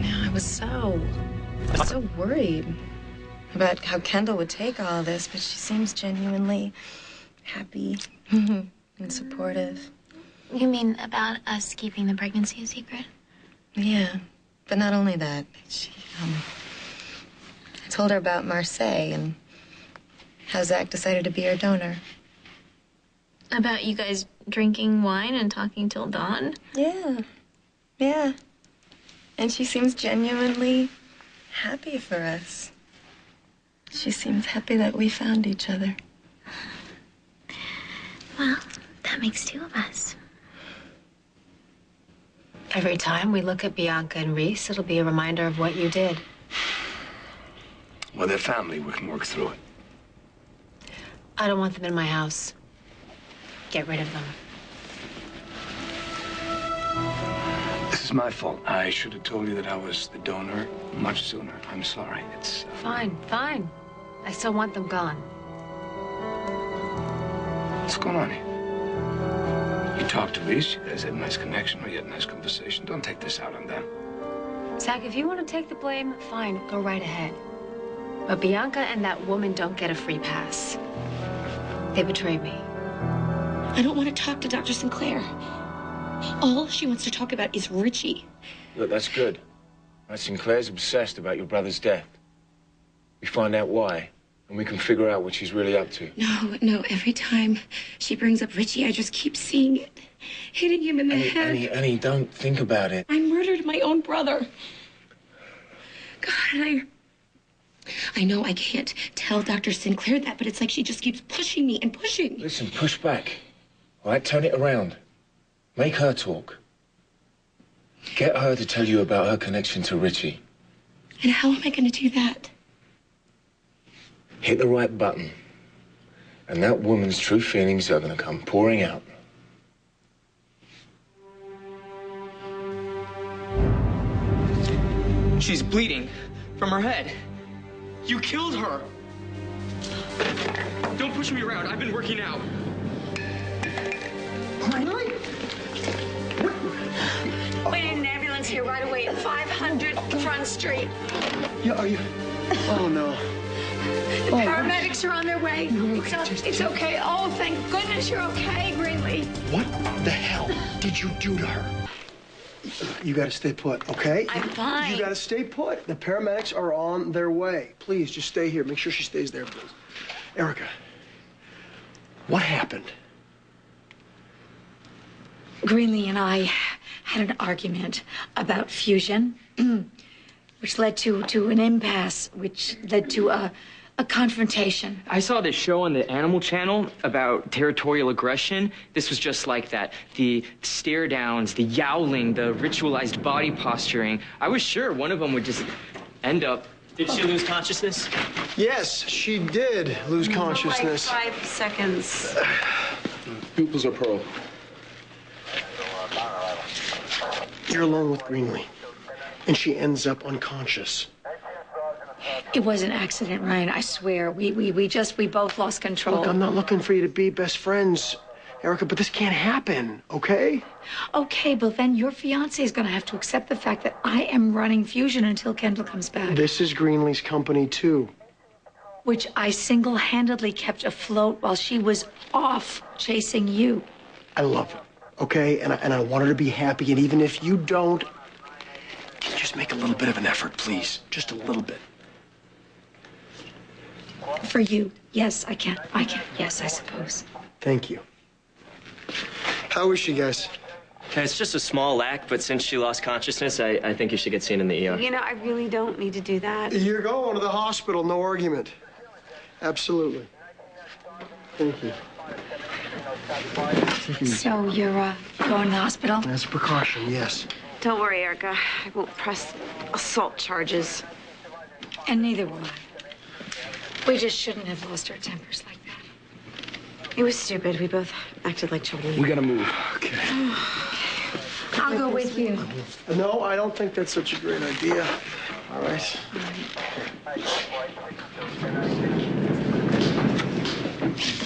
Yeah, I was so worried about how Kendall would take all this, but she seems genuinely happy and supportive. You mean about us keeping the pregnancy a secret? Yeah, but not only that. I told her about Marseille and how Zach decided to be her donor. About you guys drinking wine and talking till dawn? Yeah. And she seems genuinely happy for us. She seems happy that we found each other. Well, that makes two of us. Every time we look at Bianca and Reese, it'll be a reminder of what you did. Well, they're family. We can work through it. I don't want them in my house. Get rid of them. This is my fault. I should have told you that I was the donor much sooner. I'm sorry. It's... Fine. I still want them gone. What's going on here? You talked to Reese. You guys had a nice connection. We had a nice conversation. Don't take this out on them. Zach, if you want to take the blame, fine. Go right ahead. But Bianca and that woman don't get a free pass. They betrayed me. I don't want to talk to Dr. Sinclair. All she wants to talk about is Richie. Look, that's good. Sinclair's obsessed about your brother's death. We find out why, and we can figure out what she's really up to. No. Every time she brings up Richie, I just keep seeing it. Hitting him in the head. Annie, don't think about it. I murdered my own brother. God, I know I can't tell Dr. Sinclair that, but it's like she just keeps pushing me and pushing. Listen, push back. All right, turn it around. Make her talk. Get her to tell you about her connection to Richie. And how am I going to do that? Hit the right button, and that woman's true feelings are going to come pouring out. She's bleeding from her head. You killed her. Don't push me around. I've been working out. Greenlee? We need an ambulance here right away at 500 Front Street. Yeah, are you? Oh, no. The paramedics are on their way. It's okay. Oh, thank goodness you're okay, Greenlee. What the hell did you do to her? You gotta stay put, okay? I'm fine. You gotta stay put. The paramedics are on their way. Please, just stay here. Make sure she stays there, please. Erica, what happened? Greenlee and I had an argument about fusion, which led to an impasse, which led to a confrontation. I saw this show on the Animal Channel about territorial aggression. This was just like that. The stare downs, the yowling, the ritualized body posturing. I was sure one of them would just end up... Did she lose consciousness? Yes, she did lose consciousness. Like 5 seconds. Pupils are pearl. You're alone with Greenlee, and she ends up unconscious. It was an accident, Ryan, I swear. We both lost control. Look, I'm not looking for you to be best friends, Erica, but this can't happen, okay? Okay, but then your fiancé is gonna have to accept the fact that I am running Fusion until Kendall comes back. This is Greenlee's company, too. Which I single-handedly kept afloat while she was off chasing you. I love her, okay? And I want her to be happy, and even if you don't, can you just make a little bit of an effort, please? Just a little bit. For you, yes, I can. Yes, I suppose. Thank you. How is she, guys? It's just a small lack, but since she lost consciousness, I think you should get seen in the ER. You know, I really don't need to do that. You're going to the hospital, no argument. Absolutely. Thank you. So you're going to the hospital? As a precaution, yes. Don't worry, Erica. I won't press assault charges. And neither will I. We just shouldn't have lost our tempers like that. It was stupid. We both acted like children. We gotta move. Okay. I'll go with you. No, I don't think that's such a great idea. All right.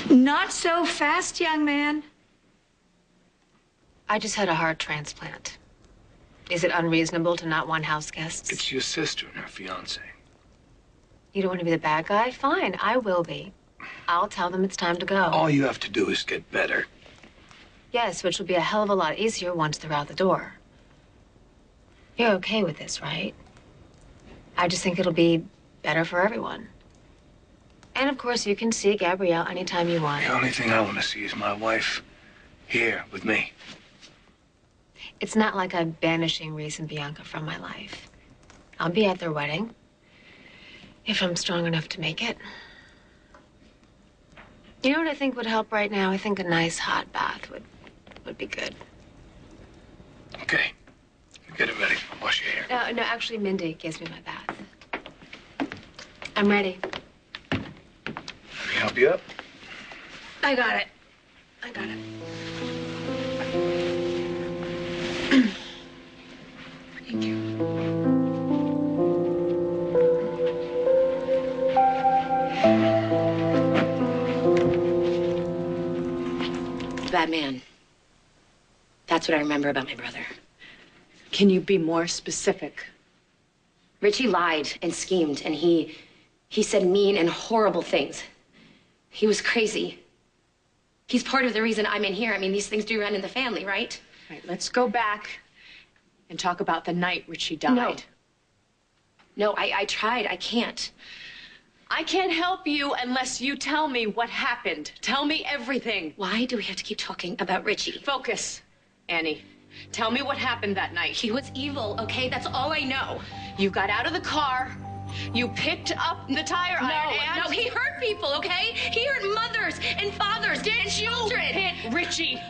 Not so fast, young man. I just had a heart transplant. Is it unreasonable to not want house guests? It's your sister and her fiance. You don't want to be the bad guy? Fine, I will be. I'll tell them it's time to go. All you have to do is get better. Yes, which will be a hell of a lot easier once they're out the door. You're okay with this, right? I just think it'll be better for everyone. And of course, you can see Gabrielle anytime you want. The only thing I want to see is my wife here with me. It's not like I'm banishing Reese and Bianca from my life. I'll be at their wedding. If I'm strong enough to make it. You know what I think would help right now? I think a nice hot bath would be good. Okay. You get it ready. I'll wash your hair. No, actually, Mindy gives me my bath. I'm ready. Let me help you up. I got it. I got it. Thank you. Bad man. That's what I remember about my brother. Can you be more specific? Richie lied and schemed, and he said mean and horrible things. He was crazy. He's part of the reason I'm in here. I mean, these things do run in the family, right? All right, let's go back and talk about the night Richie died. No, I tried. I can't. I can't help you unless you tell me what happened. Tell me everything. Why do we have to keep talking about Richie? Focus, Annie. Tell me what happened that night. He was evil, okay? That's all I know. You got out of the car. You picked up the tire iron and... No, he hurt people, okay? He hurt mothers and fathers and children. Hit Richie.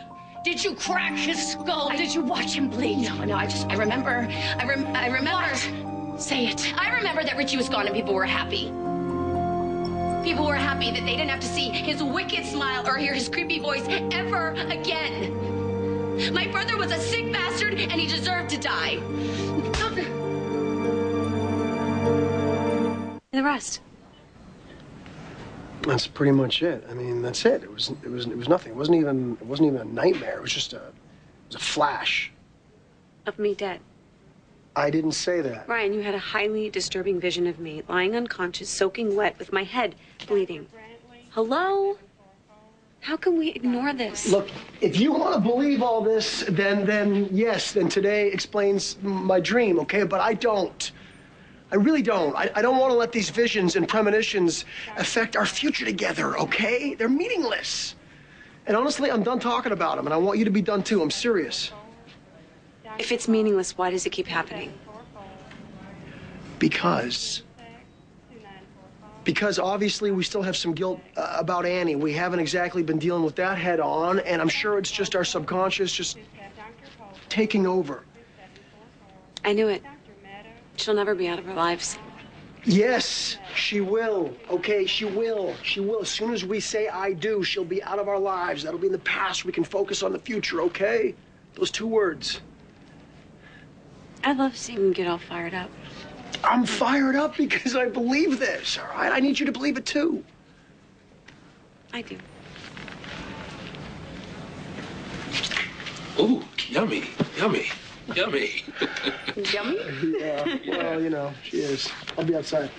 Did you crack his skull? Did you watch him bleed? No, I remember. What? Say it. I remember that Richie was gone and people were happy. People were happy that they didn't have to see his wicked smile or hear his creepy voice ever again. My brother was a sick bastard and he deserved to die. The rest. That's pretty much it. I mean, that's it. It was nothing. It wasn't even a nightmare. It was just a flash. Of me dead. I didn't say that. Ryan, you had a highly disturbing vision of me, lying unconscious, soaking wet, with my head bleeding. Hello? How can we ignore this? Look, if you want to believe all this, then yes, then today explains my dream, okay? But I don't. I really don't. I don't want to let these visions and premonitions affect our future together, okay? They're meaningless. And honestly, I'm done talking about them, and I want you to be done too. I'm serious. If it's meaningless, why does it keep happening? Because obviously we still have some guilt about Annie. We haven't exactly been dealing with that head on, and I'm sure it's just our subconscious just taking over. I knew it. She'll never be out of our lives. Yes, she will. Okay, she will. She will. As soon as we say I do, she'll be out of our lives. That'll be in the past. We can focus on the future, okay? Those 2 words. I love seeing you get all fired up. I'm fired up because I believe this, all right? I need you to believe it too. I do. Ooh, yummy, yummy, yummy. Yummy? Yeah, well, you know, she is. I'll be outside.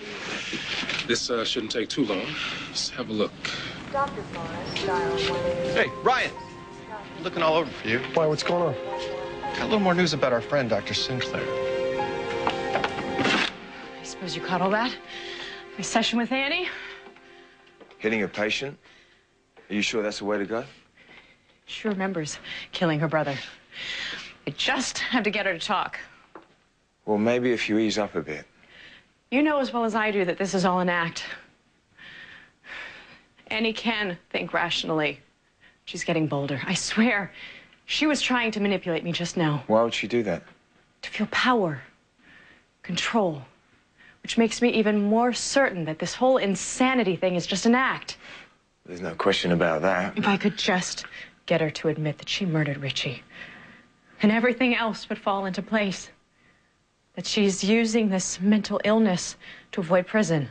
This shouldn't take too long. Let's have a look. Hey, Ryan. Looking all over for you. Why, what's going on? Got a little more news about our friend, Dr. Sinclair. I suppose you caught all that? My session with Annie? Hitting a patient? Are you sure that's the way to go? She remembers killing her brother. I just have to get her to talk. Well, maybe if you ease up a bit. You know as well as I do that this is all an act. Annie can think rationally. She's getting bolder. I swear, she was trying to manipulate me just now. Why would she do that? To feel power, control, which makes me even more certain that this whole insanity thing is just an act. There's no question about that. If I could just get her to admit that she murdered Richie, and everything else would fall into place. That she's using this mental illness to avoid prison.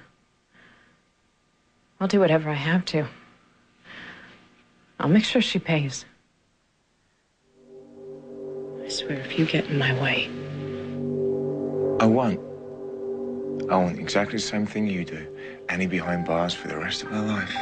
I'll do whatever I have to. I'll make sure she pays. I swear, if you get in my way, I want exactly the same thing you do. Annie behind bars for the rest of her life.